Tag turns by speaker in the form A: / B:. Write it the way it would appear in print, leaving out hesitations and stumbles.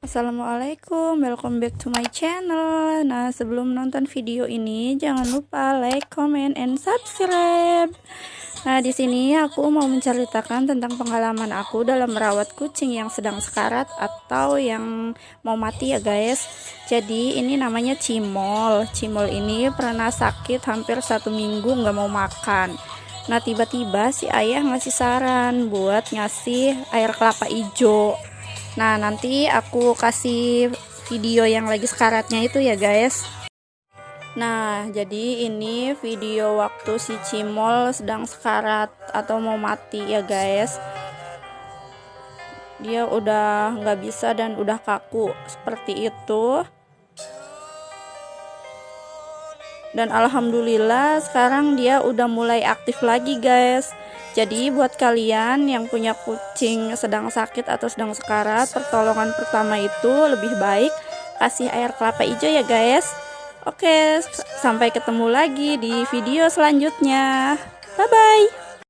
A: Assalamualaikum, welcome back to my channel. Nah, sebelum nonton video ini jangan lupa like, comment, and subscribe. Nah, di sini aku mau menceritakan tentang pengalaman aku dalam merawat kucing yang sedang sekarat atau yang mau mati ya guys. Jadi ini namanya Cimol. Cimol ini pernah sakit hampir 1 minggu nggak mau makan. Nah, tiba-tiba si ayah ngasih saran buat ngasih air kelapa hijau. Nah, nanti aku kasih video yang lagi sekaratnya itu ya guys. Nah, jadi ini video waktu si Cimol sedang sekarat atau mau mati ya guys. Dia udah nggak bisa dan udah kaku seperti itu. Dan alhamdulillah sekarang dia udah mulai aktif lagi guys. Jadi buat kalian yang punya kucing sedang sakit atau sedang sekarat, pertolongan pertama itu lebih baik kasih air kelapa hijau ya guys. Oke, sampai ketemu lagi di video selanjutnya. Bye bye.